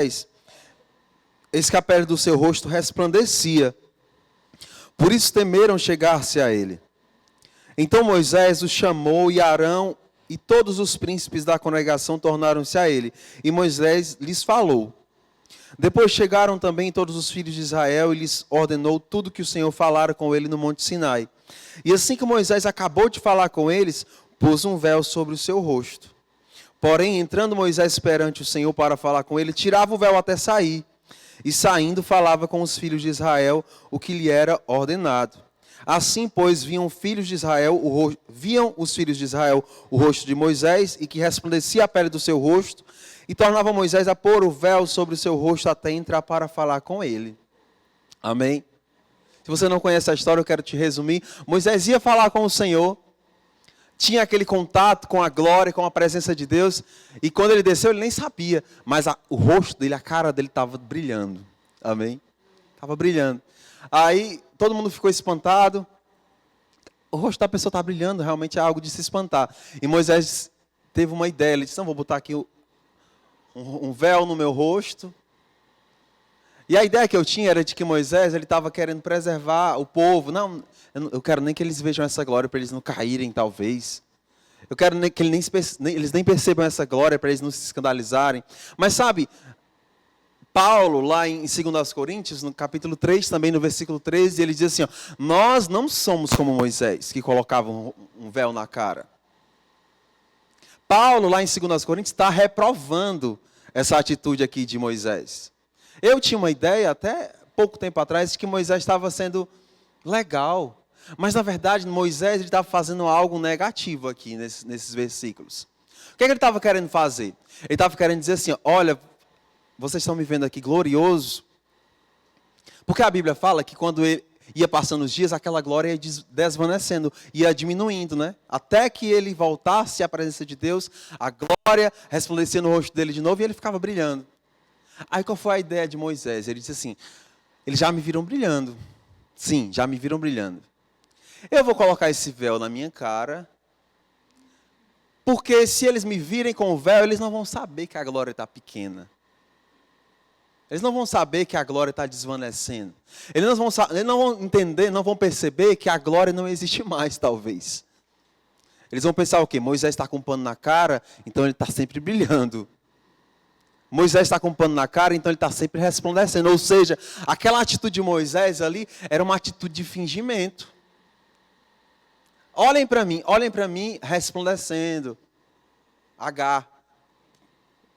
eis que a pele do seu rosto resplandecia. Por isso temeram chegar-se a ele. Então Moisés os chamou, e Arão e todos os príncipes da congregação tornaram-se a ele. E Moisés lhes falou. Depois chegaram também todos os filhos de Israel, e lhes ordenou tudo que o Senhor falara com ele no monte Sinai. E assim que Moisés acabou de falar com eles, pôs um véu sobre o seu rosto. Porém, entrando Moisés perante o Senhor para falar com ele, tirava o véu até sair. E saindo, falava com os filhos de Israel o que lhe era ordenado. Assim, pois, viam os filhos de Israel o rosto de Moisés, e que resplandecia a pele do seu rosto, e tornava Moisés a pôr o véu sobre o seu rosto até entrar para falar com ele. Amém? Se você não conhece a história, eu quero te resumir. Moisés ia falar com o Senhor, tinha aquele contato com a glória, com a presença de Deus, e quando ele desceu, ele nem sabia, mas o rosto dele, a cara dele estava brilhando. Amém? Estava brilhando. Aí, todo mundo ficou espantado. O rosto da pessoa está brilhando, realmente é algo de se espantar. E Moisés teve uma ideia, ele disse, não, vou botar aqui um véu no meu rosto. E a ideia que eu tinha era de que Moisés, ele estava querendo preservar o povo. Não, eu quero nem que eles vejam essa glória para eles não caírem, talvez. Eu quero que eles nem percebam essa glória para eles não se escandalizarem. Mas sabe, Paulo, lá em 2 Coríntios, no capítulo 3, também no versículo 13, ele diz assim, ó, nós não somos como Moisés, que colocava um véu na cara. Paulo, lá em 2 Coríntios, está reprovando essa atitude aqui de Moisés. Eu tinha uma ideia, até pouco tempo atrás, de que Moisés estava sendo legal. Mas, na verdade, Moisés ele estava fazendo algo negativo aqui nesses versículos. O que ele estava querendo fazer? Ele estava querendo dizer assim, olha, vocês estão me vendo aqui glorioso. Porque a Bíblia fala que quando ele ia passando os dias, aquela glória ia desvanecendo, ia diminuindo, né? Até que ele voltasse à presença de Deus, a glória resplandecia no rosto dele de novo e ele ficava brilhando. Aí qual foi a ideia de Moisés? Ele disse assim, eles já me viram brilhando. Sim, já me viram brilhando. Eu vou colocar esse véu na minha cara, porque se eles me virem com o véu, eles não vão saber que a glória está pequena. Eles não vão saber que a glória está desvanecendo. Eles não vão entender, não vão perceber que a glória não existe mais, talvez. Eles vão pensar o quê? Moisés está com um pano na cara, então ele está sempre brilhando. Moisés está com um pano na cara, então ele está sempre resplandecendo. Ou seja, aquela atitude de Moisés ali era uma atitude de fingimento. Olhem para mim resplandecendo. H.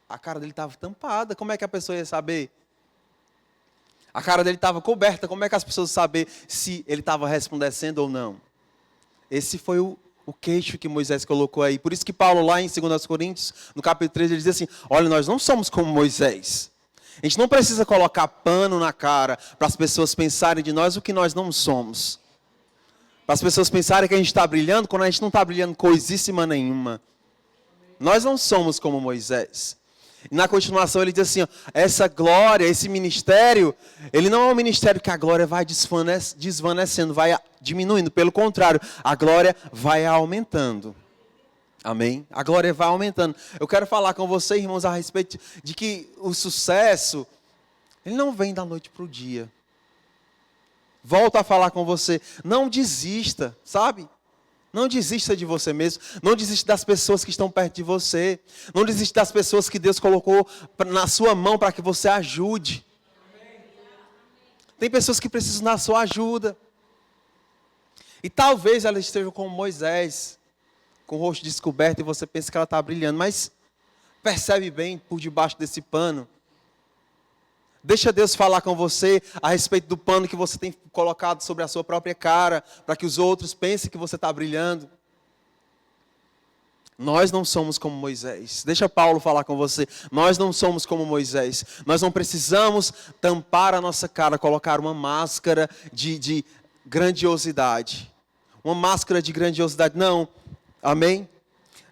A cara dele estava tampada, como é que a pessoa ia saber? A cara dele estava coberta, como é que as pessoas iam saber se ele estava resplandecendo ou não? Esse foi o queixo que Moisés colocou aí. Por isso que Paulo, lá em 2 Coríntios, no capítulo 3, ele diz assim, olha, nós não somos como Moisés. A gente não precisa colocar pano na cara para as pessoas pensarem de nós o que nós não somos. Para as pessoas pensarem que a gente está brilhando, quando a gente não está brilhando coisíssima nenhuma. Nós não somos como Moisés. E na continuação ele diz assim, ó, essa glória, esse ministério, ele não é um ministério que a glória vai desvanecendo, vai diminuindo. Pelo contrário, a glória vai aumentando. Amém? A glória vai aumentando. Eu quero falar com vocês, irmãos, a respeito de que o sucesso, ele não vem da noite para o dia. Volto a falar com você, não desista, sabe? Não desista de você mesmo. Não desista das pessoas que estão perto de você. Não desista das pessoas que Deus colocou na sua mão para que você ajude. Tem pessoas que precisam da sua ajuda. E talvez ela esteja como Moisés, com o rosto descoberto, e você pensa que ela está brilhando. Mas percebe bem por debaixo desse pano. Deixa Deus falar com você a respeito do pano que você tem colocado sobre a sua própria cara, para que os outros pensem que você está brilhando. Nós não somos como Moisés. Deixa Paulo falar com você. Nós não somos como Moisés. Nós não precisamos tampar a nossa cara, colocar uma máscara de grandiosidade. Uma máscara de grandiosidade. Não. Amém?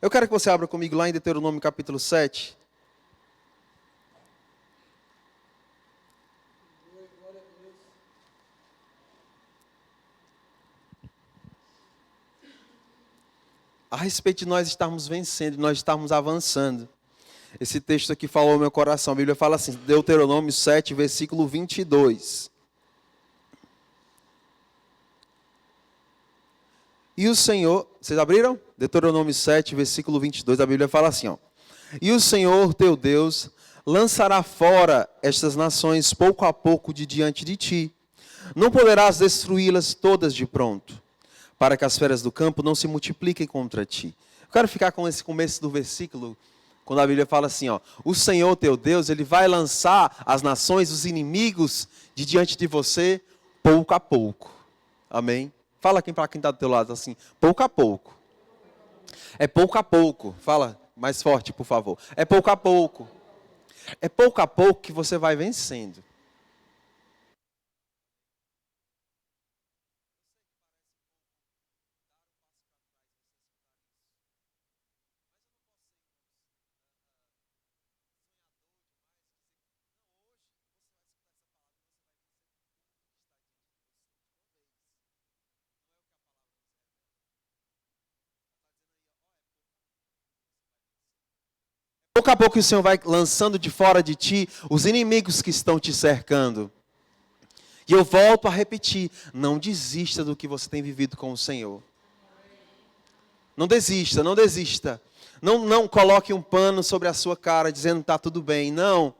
Eu quero que você abra comigo lá em Deuteronômio capítulo 7. A respeito de nós estarmos vencendo, nós estarmos avançando. Esse texto aqui falou no meu coração. A Bíblia fala assim, Deuteronômio 7, versículo 22. E o Senhor... Vocês abriram? Deuteronômio 7, versículo 22. A Bíblia fala assim, ó. E o Senhor, teu Deus, lançará fora estas nações pouco a pouco de diante de ti. Não poderás destruí-las todas de pronto, para que as feras do campo não se multipliquem contra ti. Eu quero ficar com esse começo do versículo, quando a Bíblia fala assim, ó, o Senhor teu Deus, Ele vai lançar as nações, os inimigos, de diante de você, pouco a pouco. Amém? Fala aqui para quem está do teu lado assim, pouco a pouco. É pouco a pouco. Fala mais forte, por favor. É pouco a pouco. É pouco a pouco que você vai vencendo. Pouco a pouco o Senhor vai lançando de fora de ti os inimigos que estão te cercando. E eu volto a repetir, não desista do que você tem vivido com o Senhor. Não desista, não desista. Não coloque um pano sobre a sua cara dizendo que está tudo bem. Não,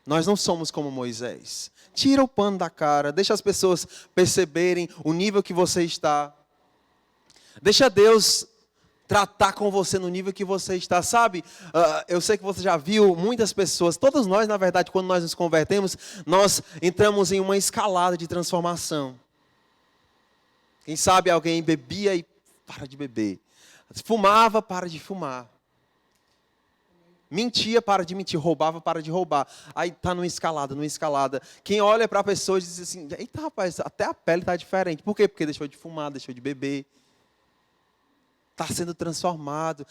nós não somos como Moisés. Tira o pano da cara, deixa as pessoas perceberem o nível que você está. Deixa Deus tratar com você no nível que você está, sabe? Eu sei que você já viu muitas pessoas, todos nós, na verdade, quando nós nos convertemos, nós entramos em uma escalada de transformação. Quem sabe alguém bebia e para de beber. Fumava, para de fumar. Mentia, para de mentir. Roubava, para de roubar. Aí está numa escalada, numa escalada. Quem olha para a pessoa diz assim, eita rapaz, até a pele está diferente. Por quê? Porque deixou de fumar, deixou de beber. Está sendo transformado.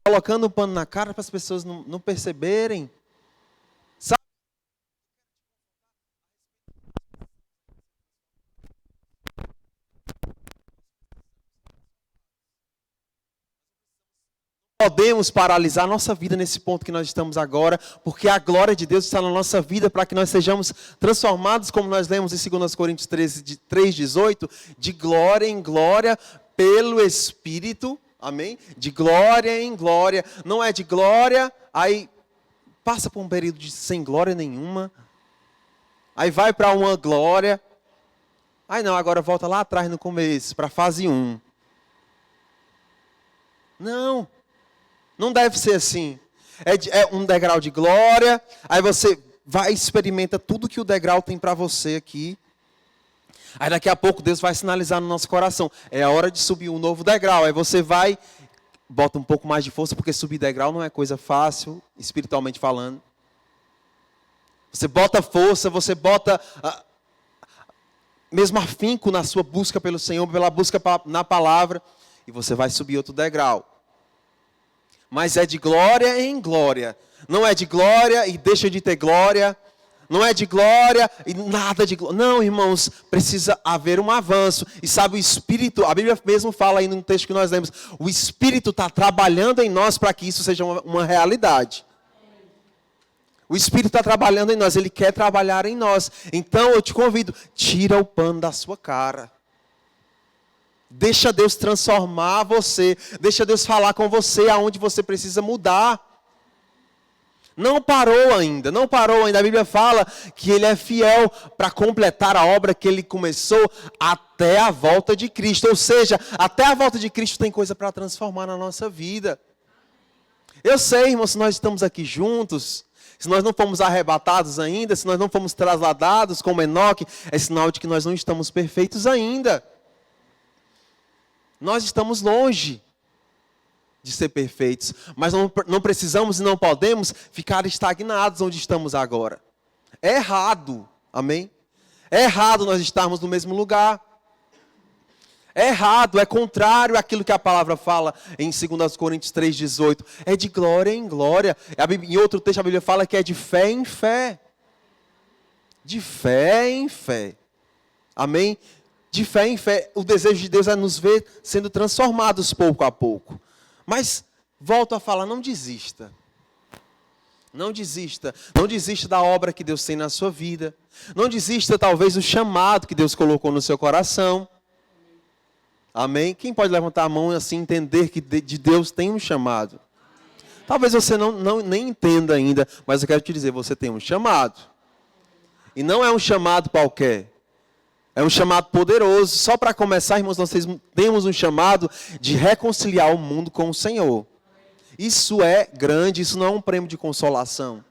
Colocando um pano na cara para as pessoas não perceberem. Sabe? Podemos paralisar a nossa vida nesse ponto que nós estamos agora, porque a glória de Deus está na nossa vida para que nós sejamos transformados, como nós lemos em 2 Coríntios 3:18, de glória em glória pelo Espírito. Amém? De glória em glória. Não é de glória, aí passa por um período sem glória nenhuma. Aí vai para uma glória. Aí não, agora volta lá atrás no começo, para a fase 1. Não deve ser assim. É um degrau de glória, aí você vai e experimenta tudo que o degrau tem para você aqui. Aí daqui a pouco Deus vai sinalizar no nosso coração. É a hora de subir um novo degrau. Aí você vai, bota um pouco mais de força, porque subir degrau não é coisa fácil, espiritualmente falando. Você bota força, você bota mesmo afinco na sua busca pelo Senhor, pela busca na palavra, e você vai subir outro degrau. Mas é de glória em glória. Não é de glória e deixa de ter glória. Não é de glória e nada de glória. Não, irmãos, precisa haver um avanço. E sabe, o Espírito, a Bíblia mesmo fala aí no texto que nós lemos, o Espírito está trabalhando em nós para que isso seja uma realidade. O Espírito está trabalhando em nós, Ele quer trabalhar em nós. Então eu te convido, tira o pano da sua cara. Deixa Deus transformar você. Deixa Deus falar com você aonde você precisa mudar. Não parou ainda. A Bíblia fala que Ele é fiel para completar a obra que Ele começou até a volta de Cristo. Ou seja, até a volta de Cristo tem coisa para transformar na nossa vida. Eu sei, irmão, se nós estamos aqui juntos, se nós não fomos arrebatados ainda, se nós não fomos trasladados como Enoque, é sinal de que nós não estamos perfeitos ainda. Nós estamos longe. de ser perfeitos, mas não precisamos e não podemos ficar estagnados onde estamos agora. É errado, amém? É errado nós estarmos no mesmo lugar. É errado, é contrário àquilo que a palavra fala em 2 Coríntios 3,18. É de glória em glória. Em outro texto a Bíblia fala que é de fé em fé. De fé em fé. Amém? De fé em fé. O desejo de Deus é nos ver sendo transformados pouco a pouco. Mas, volto a falar, não desista. Não desista. Não desista da obra que Deus tem na sua vida. Não desista, talvez, do chamado que Deus colocou no seu coração. Amém? Quem pode levantar a mão e assim entender que de Deus tem um chamado? Talvez você nem entenda ainda, mas eu quero te dizer, você tem um chamado. E não é um chamado qualquer. É um chamado poderoso. Só para começar, irmãos, nós temos um chamado de reconciliar o mundo com o Senhor. Isso é grande, isso não é um prêmio de consolação.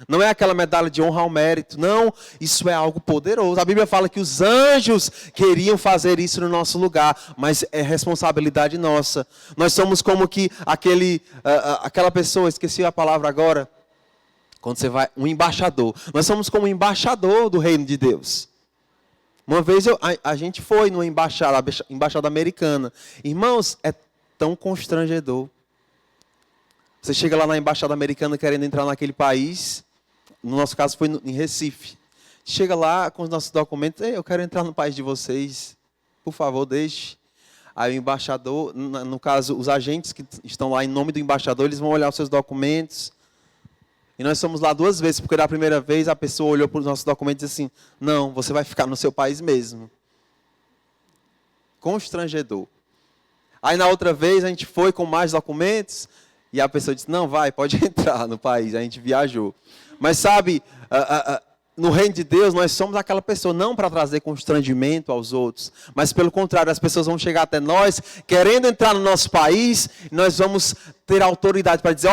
Não é aquela medalha de honra ao mérito. Não, isso é algo poderoso. A Bíblia fala que os anjos queriam fazer isso no nosso lugar, mas é responsabilidade nossa. Nós somos como que aquela pessoa, esqueci a palavra agora, quando você vai, um embaixador. Nós somos como um embaixador do reino de Deus. Uma vez a gente foi numa embaixada americana. Irmãos, é tão constrangedor. Você chega lá na embaixada americana querendo entrar naquele país. No nosso caso foi em Recife. Chega lá com os nossos documentos. Eu quero entrar no país de vocês. Por favor, deixe. Aí o embaixador, no caso, os agentes que estão lá em nome do embaixador, eles vão olhar os seus documentos. E nós fomos lá 2 vezes, porque da primeira vez a pessoa olhou para os nossos documentos e disse assim, não, você vai ficar no seu país mesmo. Constrangedor. Aí na outra vez a gente foi com mais documentos e a pessoa disse, não, pode entrar no país. A gente viajou. Mas sabe, no reino de Deus nós somos aquela pessoa, não para trazer constrangimento aos outros, mas pelo contrário, as pessoas vão chegar até nós, querendo entrar no nosso país, e nós vamos ter autoridade para dizer,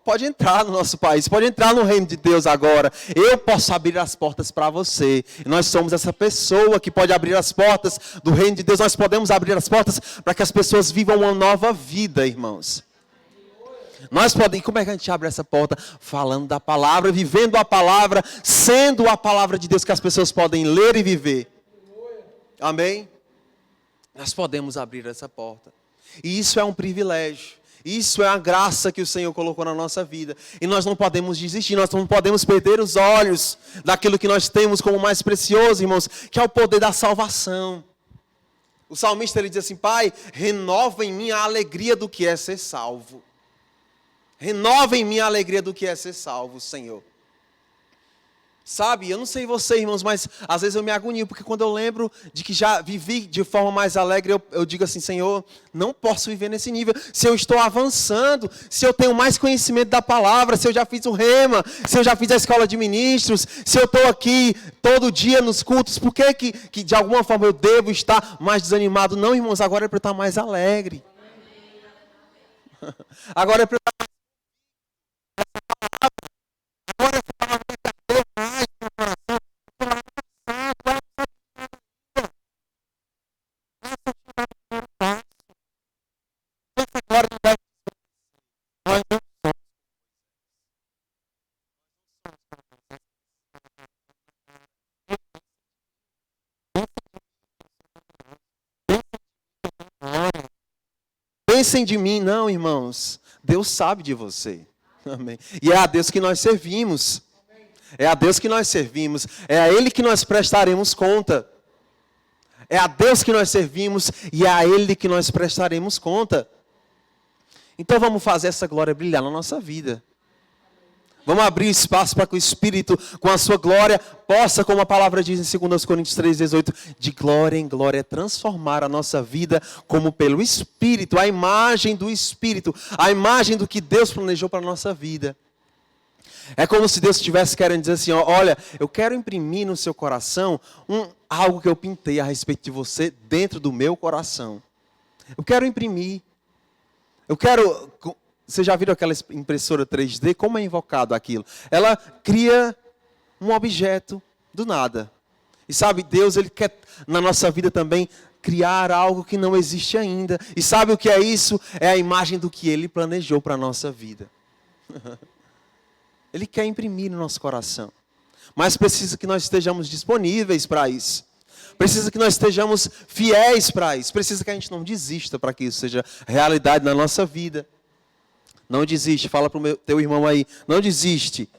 pode entrar no nosso país, pode entrar no reino de Deus agora, eu posso abrir as portas para você. E nós somos essa pessoa que pode abrir as portas do reino de Deus, nós podemos abrir as portas para que as pessoas vivam uma nova vida, irmãos. Como é que a gente abre essa porta? Falando da palavra, vivendo a palavra, sendo a palavra de Deus que as pessoas podem ler e viver. Amém? Nós podemos abrir essa porta. E isso é um privilégio. Isso é a graça que o Senhor colocou na nossa vida. E nós não podemos desistir, nós não podemos perder os olhos daquilo que nós temos como mais precioso, irmãos, que é o poder da salvação. O salmista ele diz assim, Pai, renova em mim a alegria do que é ser salvo. Renova em mim a alegria do que é ser salvo, Senhor. Sabe, eu não sei você, irmãos, mas às vezes eu me agonio, porque quando eu lembro de que já vivi de forma mais alegre, eu digo assim, Senhor, não posso viver nesse nível. Se eu estou avançando, se eu tenho mais conhecimento da palavra, se eu já fiz o rema, se eu já fiz a escola de ministros, se eu estou aqui todo dia nos cultos, por que de alguma forma eu devo estar mais desanimado? Não, irmãos, agora é para eu estar mais alegre. Agora é para eu estar pensem de mim, não, irmãos. Deus sabe de você. Amém. E é a Deus que nós servimos. É a Deus que nós servimos. É a Ele que nós prestaremos conta. É a Deus que nós servimos e é a Ele que nós prestaremos conta. Então vamos fazer essa glória brilhar na nossa vida. Vamos abrir espaço para que o Espírito, com a sua glória, possa, como a palavra diz em 2 Coríntios 3,18, de glória em glória, transformar a nossa vida como pelo Espírito, a imagem do Espírito, a imagem do que Deus planejou para a nossa vida. É como se Deus estivesse querendo dizer assim, olha, eu quero imprimir no seu coração algo que eu pintei a respeito de você dentro do meu coração. Eu quero imprimir. Eu quero... Você já viram aquela impressora 3D? Como é invocado aquilo? Ela cria um objeto do nada. E sabe, Deus, Ele quer na nossa vida também criar algo que não existe ainda. E sabe o que é isso? É a imagem do que Ele planejou para a nossa vida. Ele quer imprimir no nosso coração. Mas precisa que nós estejamos disponíveis para isso. Precisa que nós estejamos fiéis para isso. Precisa que a gente não desista para que isso seja realidade na nossa vida. Não desiste. Fala para o teu irmão aí. Não desiste.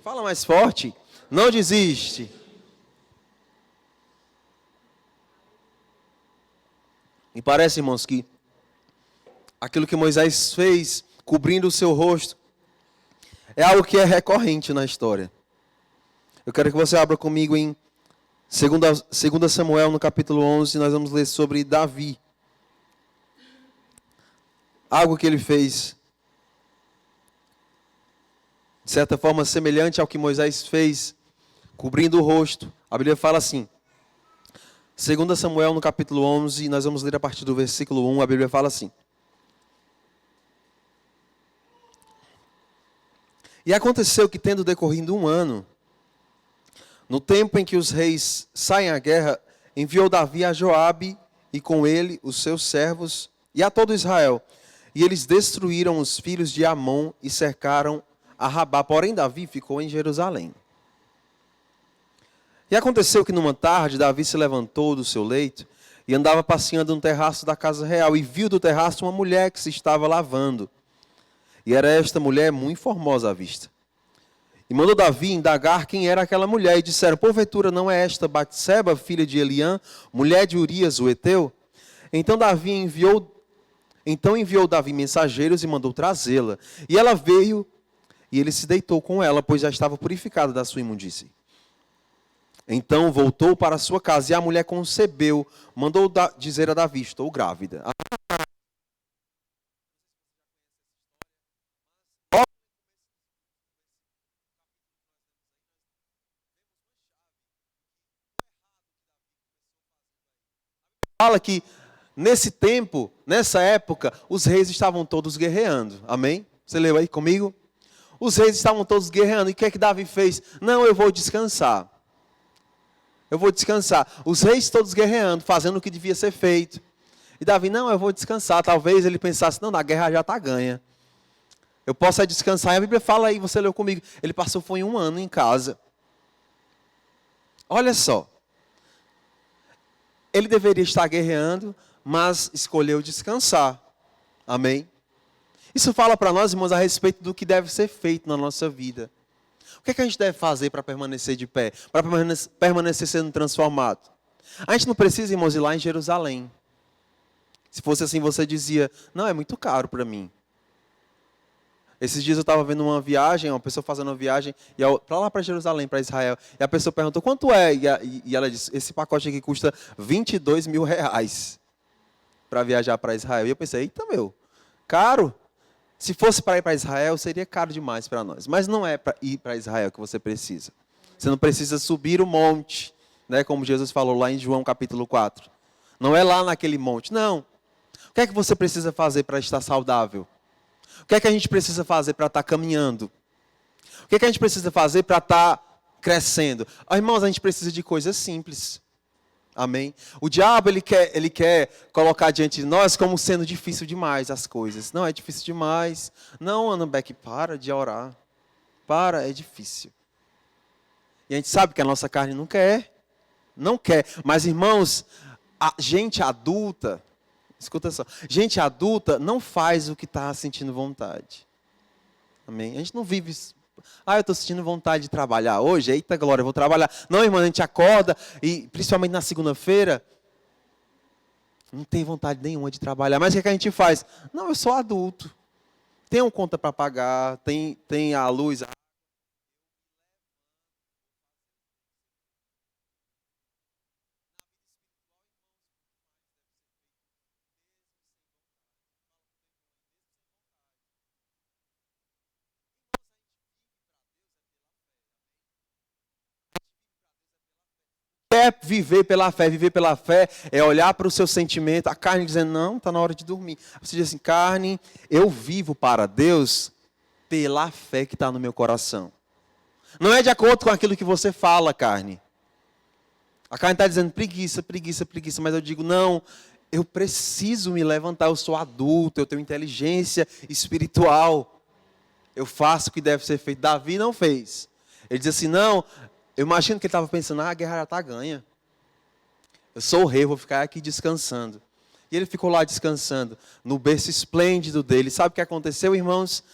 Fala mais forte. Não desiste. Me parece, irmãos, que aquilo que Moisés fez, cobrindo o seu rosto, é algo que é recorrente na história. Eu quero que você abra comigo em 2 Samuel, no capítulo 11, nós vamos ler sobre Davi. Algo que ele fez, de certa forma, semelhante ao que Moisés fez, cobrindo o rosto. A Bíblia fala assim, 2 Samuel, no capítulo 11, nós vamos ler a partir do versículo 1, a Bíblia fala assim. E aconteceu que, tendo decorrido 1 ano, no tempo em que os reis saem à guerra, enviou Davi a Joabe e com ele os seus servos e a todo Israel. E eles destruíram os filhos de Amon e cercaram a Rabá. Porém, Davi ficou em Jerusalém. E aconteceu que numa tarde, Davi se levantou do seu leito e andava passeando no terraço da casa real e viu do terraço uma mulher que se estava lavando. E era esta mulher muito formosa à vista. E mandou Davi indagar quem era aquela mulher. E disseram, porventura não é esta Batseba, filha de Eliã, mulher de Urias, o Eteu? Então enviou Davi mensageiros e mandou trazê-la. E ela veio e ele se deitou com ela, pois já estava purificada da sua imundície. Então voltou para a sua casa e a mulher concebeu, mandou dizer a Davi, estou grávida. Fala que nesse tempo, nessa época, os reis estavam todos guerreando. Amém? Você leu aí comigo? Os reis estavam todos guerreando. E o que é que Davi fez? Não, eu vou descansar. Eu vou descansar. Os reis todos guerreando, fazendo o que devia ser feito. E Davi, não, eu vou descansar. Talvez ele pensasse, não, a guerra já está ganha. Eu posso descansar. E a Bíblia fala aí, você leu comigo. Ele foi 1 ano em casa. Olha só. Ele deveria estar guerreando, mas escolheu descansar. Amém? Isso fala para nós, irmãos, a respeito do que deve ser feito na nossa vida. O que é que a gente deve fazer para permanecer de pé? Para permanecer sendo transformado? A gente não precisa, irmãos, ir lá em Jerusalém. Se fosse assim, você dizia, não, é muito caro para mim. Esses dias eu estava vendo uma viagem, uma pessoa fazendo uma viagem, para lá para Jerusalém, para Israel. E a pessoa perguntou, quanto é? E ela disse, esse pacote aqui custa 22 mil reais para viajar para Israel. E eu pensei, eita meu, caro. Se fosse para ir para Israel, seria caro demais para nós. Mas não é para ir para Israel que você precisa. Você não precisa subir o monte, né, como Jesus falou lá em João capítulo 4. Não é lá naquele monte, não. O que é que você precisa fazer para estar saudável? O que é que a gente precisa fazer para estar caminhando? O que é que a gente precisa fazer para estar crescendo? Irmãos, a gente precisa de coisas simples. Amém? O diabo, ele quer colocar diante de nós como sendo difícil demais as coisas. Não, é difícil demais. Não, Ana Beck, para de orar. É difícil. E a gente sabe que a nossa carne não quer. Não quer. Mas, irmãos, a gente adulta... Escuta só. Gente adulta não faz o que está sentindo vontade. Amém? A gente não vive... eu estou sentindo vontade de trabalhar hoje. Eita glória, eu vou trabalhar. Não, irmão, a gente acorda e principalmente na segunda-feira não tem vontade nenhuma de trabalhar. Mas o que é que a gente faz? Não, eu sou adulto. Tenho conta para pagar, tem a luz... É viver pela fé. Viver pela fé é olhar para o seu sentimento, a carne dizendo, não, está na hora de dormir. Você diz assim, carne, eu vivo para Deus pela fé que está no meu coração. Não é de acordo com aquilo que você fala, carne. A carne está dizendo preguiça, preguiça, preguiça, mas eu digo, não, eu preciso me levantar, eu sou adulto, eu tenho inteligência espiritual, eu faço o que deve ser feito. Davi não fez. Ele diz assim, não, eu imagino que ele estava pensando, a guerra já está ganha. Eu sou o rei, vou ficar aqui descansando. E ele ficou lá descansando, no berço esplêndido dele. Sabe o que aconteceu, irmãos?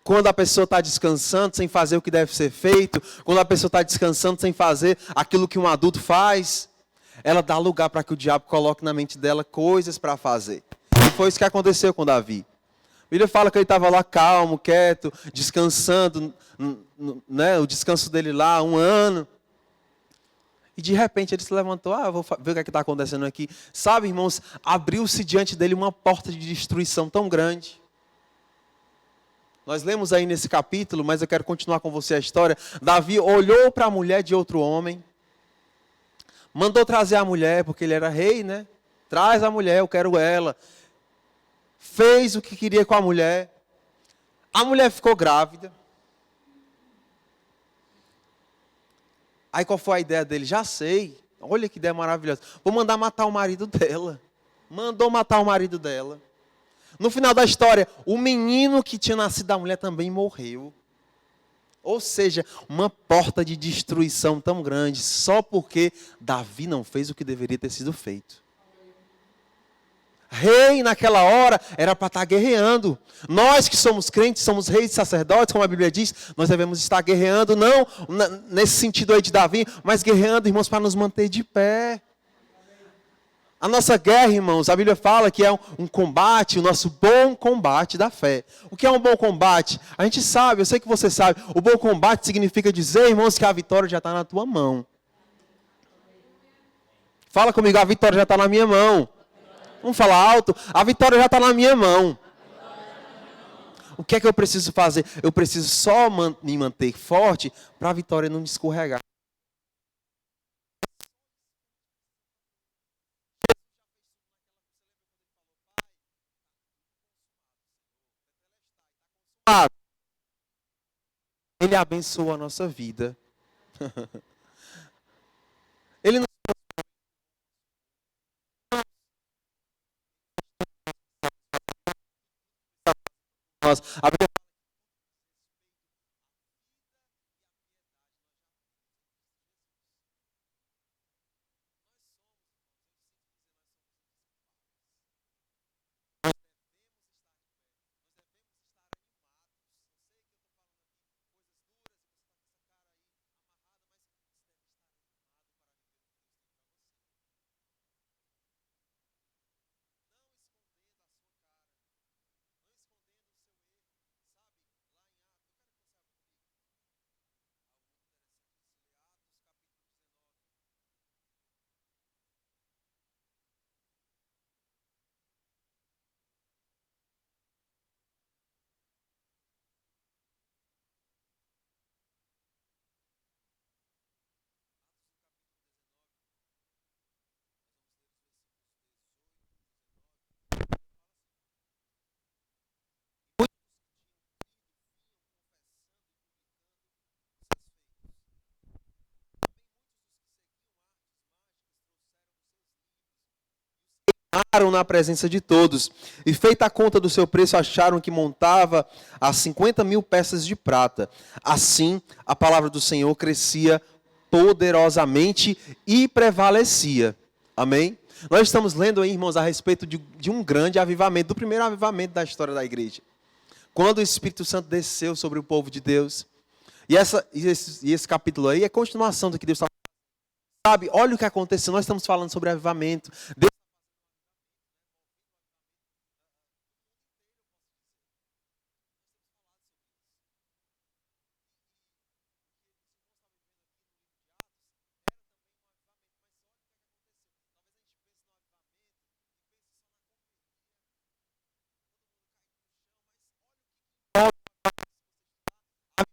Quando a pessoa está descansando sem fazer o que deve ser feito, quando a pessoa está descansando sem fazer aquilo que um adulto faz, ela dá lugar para que o diabo coloque na mente dela coisas para fazer. E foi isso que aconteceu com Davi. A Bíblia fala que ele estava lá calmo, quieto, descansando, né, o descanso dele lá, 1 ano. E de repente ele se levantou, vou ver o que está acontecendo aqui. Sabe, irmãos, abriu-se diante dele uma porta de destruição tão grande. Nós lemos aí nesse capítulo, mas eu quero continuar com você a história. Davi olhou para a mulher de outro homem, mandou trazer a mulher, porque ele era rei, né? Traz a mulher, eu quero ela. Fez o que queria com a mulher. A mulher ficou grávida. Aí qual foi a ideia dele? Já sei. Olha que ideia maravilhosa. Vou mandar matar o marido dela. Mandou matar o marido dela. No final da história, o menino que tinha nascido da mulher também morreu. Ou seja, uma porta de destruição tão grande, só porque Davi não fez o que deveria ter sido feito. Rei, naquela hora, era para estar guerreando. Nós que somos crentes, somos reis e sacerdotes, como a Bíblia diz, nós devemos estar guerreando, não nesse sentido aí de Davi, mas guerreando, irmãos, para nos manter de pé. A nossa guerra, irmãos, a Bíblia fala que é um combate, o nosso bom combate da fé. O que é um bom combate? A gente sabe, eu sei que você sabe. O bom combate significa dizer, irmãos, que a vitória já está na tua mão. Fala comigo, a vitória já está na minha mão. Vamos falar alto? A vitória já está na minha mão. O que é que eu preciso fazer? Eu preciso só me manter forte para a vitória não me escorregar. Ele abençoa a nossa vida. Ele não... A Bíblia na presença de todos. E feita a conta do seu preço, acharam que montava a 50.000 peças de prata. Assim, a palavra do Senhor crescia poderosamente e prevalecia. Amém? Nós estamos lendo aí, irmãos, a respeito de um grande avivamento, do primeiro avivamento da história da igreja. Quando o Espírito Santo desceu sobre o povo de Deus. E esse capítulo aí é continuação do que Deus está falando. Sabe, olha o que aconteceu. Nós estamos falando sobre avivamento. Deus...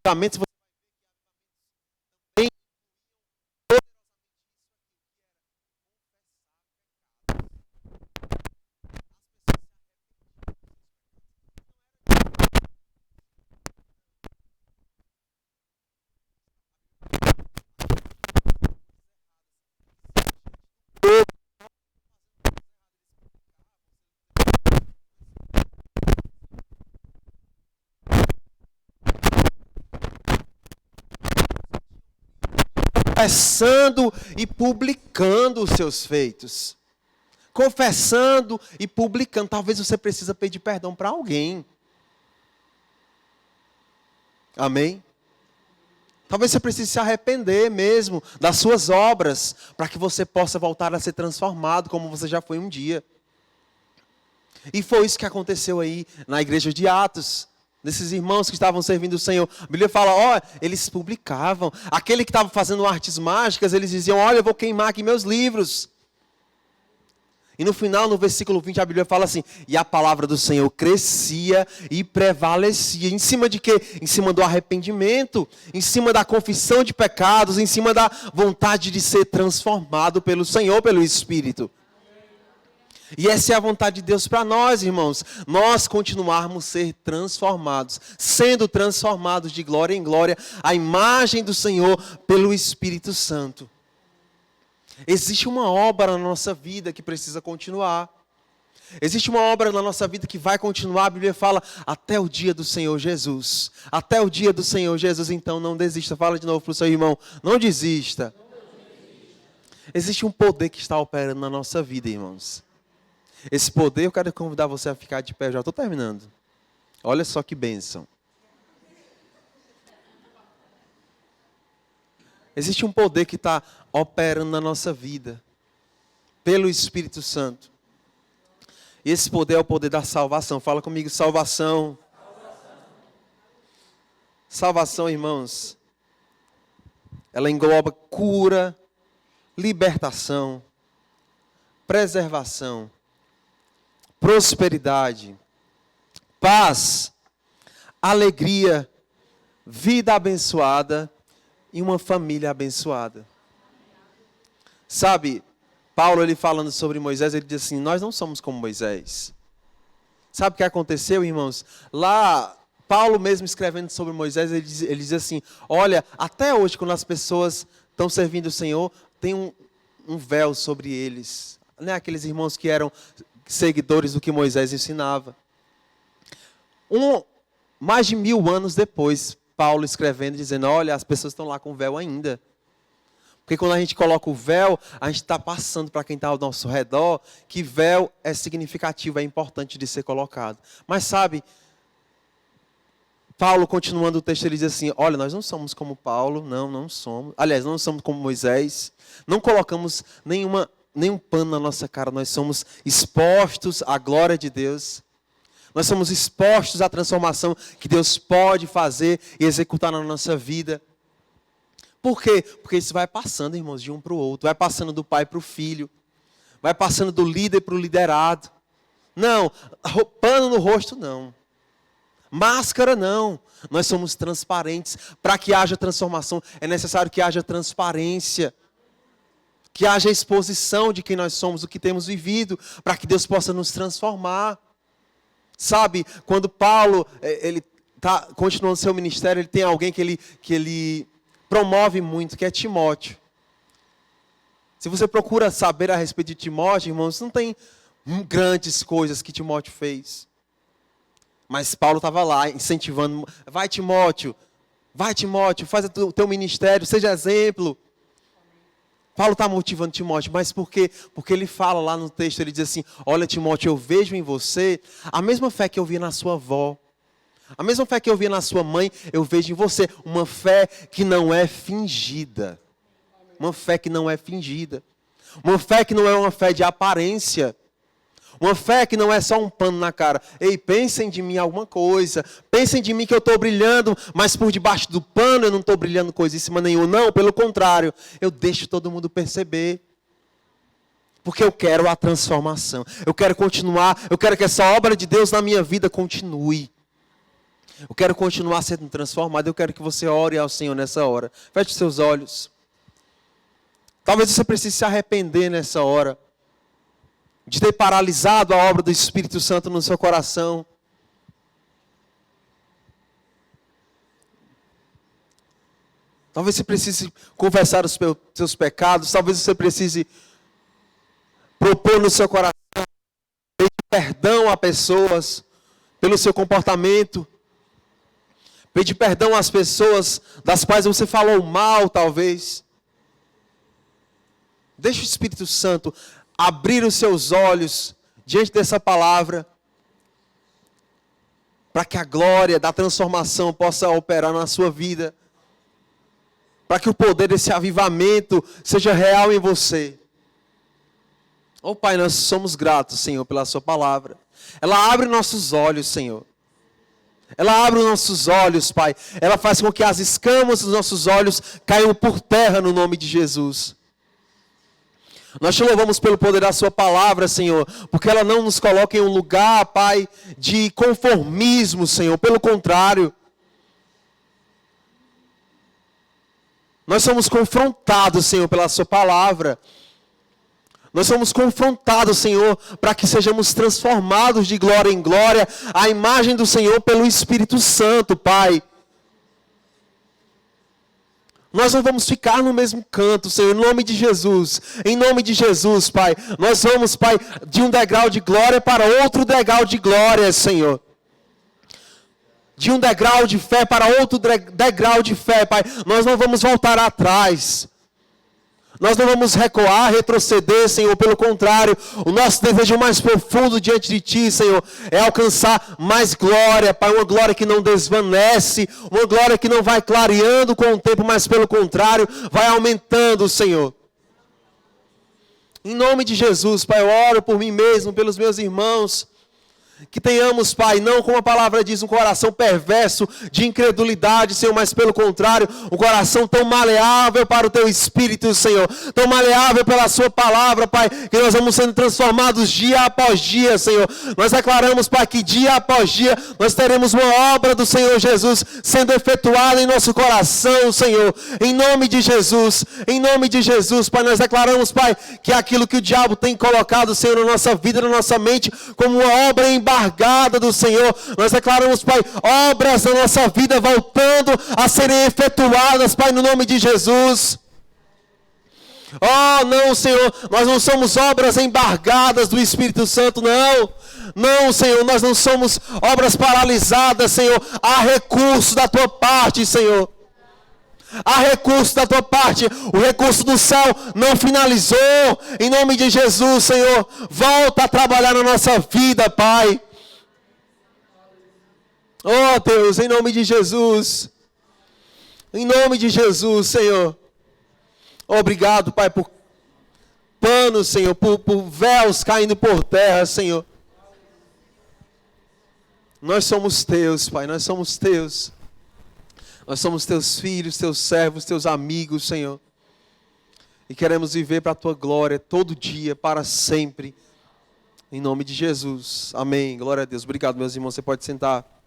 avivamento, você tem... confessando e publicando os seus feitos. Confessando e publicando. Talvez você precise pedir perdão para alguém. Amém? Talvez você precise se arrepender mesmo das suas obras, para que você possa voltar a ser transformado como você já foi um dia. E foi isso que aconteceu aí na igreja de Atos. Desses irmãos que estavam servindo o Senhor. A Bíblia fala, eles publicavam. Aquele que estava fazendo artes mágicas, eles diziam, olha, eu vou queimar aqui meus livros. E no final, no versículo 20, a Bíblia fala assim, e a palavra do Senhor crescia e prevalecia. Em cima de quê? Em cima do arrependimento, em cima da confissão de pecados, em cima da vontade de ser transformado pelo Senhor, pelo Espírito. E essa é a vontade de Deus para nós, irmãos. Nós continuarmos a ser transformados, sendo transformados de glória em glória, à imagem do Senhor pelo Espírito Santo. Existe uma obra na nossa vida que precisa continuar. Existe uma obra na nossa vida que vai continuar. A Bíblia fala até o dia do Senhor Jesus. Até o dia do Senhor Jesus, então não desista. Fala de novo para o seu irmão, não desista. Existe um poder que está operando na nossa vida, irmãos. Esse poder, eu quero convidar você a ficar de pé, já estou terminando. Olha só que bênção. Existe um poder que está operando na nossa vida, pelo Espírito Santo. E esse poder é o poder da salvação. Fala comigo, salvação. Salvação, irmãos, ela engloba cura, libertação, preservação, prosperidade, paz, alegria, vida abençoada e uma família abençoada. Sabe, Paulo, ele falando sobre Moisés, ele diz assim, nós não somos como Moisés. Sabe o que aconteceu, irmãos? Lá, Paulo mesmo escrevendo sobre Moisés, ele diz assim, olha, até hoje quando as pessoas estão servindo o Senhor, tem um véu sobre eles. Né? Aqueles irmãos que eram seguidores do que Moisés ensinava. Mais de 1000 anos depois, Paulo escrevendo, dizendo, olha, as pessoas estão lá com véu ainda. Porque quando a gente coloca o véu, a gente está passando para quem está ao nosso redor, que véu é significativo, é importante de ser colocado. Mas sabe, Paulo, continuando o texto, ele diz assim, olha, nós não somos como Paulo, não somos. Aliás, não somos como Moisés, não colocamos nenhum pano na nossa cara, nós somos expostos à glória de Deus. Nós somos expostos à transformação que Deus pode fazer e executar na nossa vida. Por quê? Porque isso vai passando, irmãos, de um para o outro. Vai passando do pai para o filho. Vai passando do líder para o liderado. Não, pano no rosto não. Máscara não. Nós somos transparentes. Para que haja transformação, é necessário que haja transparência. Que haja exposição de quem nós somos, do que temos vivido, para que Deus possa nos transformar. Sabe, quando Paulo, ele está continuando seu ministério, ele tem alguém que ele promove muito, que é Timóteo. Se você procura saber a respeito de Timóteo, irmãos, não tem grandes coisas que Timóteo fez. Mas Paulo estava lá, incentivando, vai Timóteo, faz o teu ministério, seja exemplo. Paulo está motivando Timóteo, mas por quê? Porque ele fala lá no texto, ele diz assim, olha Timóteo, eu vejo em você a mesma fé que eu vi na sua avó, a mesma fé que eu vi na sua mãe, eu vejo em você, uma fé que não é fingida, uma fé que não é fingida, uma fé que não é uma fé de aparência, uma fé que não é só um pano na cara. Ei, pensem de mim alguma coisa. Pensem de mim que eu estou brilhando, mas por debaixo do pano eu não estou brilhando coisíssima nenhuma. Não, pelo contrário. Eu deixo todo mundo perceber. Porque eu quero a transformação. Eu quero continuar. Eu quero que essa obra de Deus na minha vida continue. Eu quero continuar sendo transformado. Eu quero que você ore ao Senhor nessa hora. Feche seus olhos. Talvez você precise se arrepender nessa hora de ter paralisado a obra do Espírito Santo no seu coração. Talvez você precise confessar os seus pecados. Talvez você precise propor no seu coração pedir perdão a pessoas pelo seu comportamento. Pedir perdão às pessoas das quais você falou mal, talvez. Deixa o Espírito Santo abrir os seus olhos diante dessa palavra, para que a glória da transformação possa operar na sua vida, para que o poder desse avivamento seja real em você. Oh Pai, nós somos gratos, Senhor, pela sua palavra. Ela abre nossos olhos, Senhor. Ela abre os nossos olhos, Pai. Ela faz com que as escamas dos nossos olhos caiam por terra no nome de Jesus. Nós te louvamos pelo poder da sua palavra, Senhor, porque ela não nos coloca em um lugar, Pai, de conformismo, Senhor. Pelo contrário, nós somos confrontados, Senhor, pela sua palavra. Nós somos confrontados, Senhor, para que sejamos transformados de glória em glória, à imagem do Senhor pelo Espírito Santo, Pai. Nós não vamos ficar no mesmo canto, Senhor, em nome de Jesus. Em nome de Jesus, Pai. Nós vamos, Pai, de um degrau de glória para outro degrau de glória, Senhor. De um degrau de fé para outro degrau de fé, Pai. Nós não vamos voltar atrás. Nós não vamos recuar, retroceder, Senhor. Pelo contrário, o nosso desejo mais profundo diante de Ti, Senhor, é alcançar mais glória, Pai. Uma glória que não desvanece, uma glória que não vai clareando com o tempo, mas pelo contrário, vai aumentando, Senhor. Em nome de Jesus, Pai, eu oro por mim mesmo, pelos meus irmãos. Que tenhamos, Pai, não como a palavra diz, um coração perverso de incredulidade, Senhor, mas pelo contrário, um coração tão maleável para o Teu Espírito, Senhor, tão maleável pela Sua palavra, Pai, que nós vamos sendo transformados dia após dia, Senhor. Nós declaramos, Pai, que dia após dia nós teremos uma obra do Senhor Jesus sendo efetuada em nosso coração, Senhor, em nome de Jesus, Pai, nós declaramos, Pai, que aquilo que o diabo tem colocado, Senhor, na nossa vida, na nossa mente, como uma obra embargada do Senhor, nós declaramos, Pai, obras da nossa vida voltando a serem efetuadas, Pai, no nome de Jesus. Oh, não, Senhor, nós não somos obras embargadas do Espírito Santo, não. Não, Senhor, nós não somos obras paralisadas, Senhor. Há recurso da Tua parte, Senhor. Há recurso da Tua parte. O recurso do céu não finalizou. Em nome de Jesus, Senhor, volta a trabalhar na nossa vida, Pai. Oh, Deus, em nome de Jesus. Em nome de Jesus, Senhor. Obrigado, Pai, por panos, Senhor, por véus caindo por terra, Senhor. Nós somos Teus, Pai, nós somos Teus. Nós somos Teus filhos, Teus servos, Teus amigos, Senhor. E queremos viver para a Tua glória todo dia, para sempre. Em nome de Jesus. Amém. Glória a Deus. Obrigado, meus irmãos. Você pode sentar.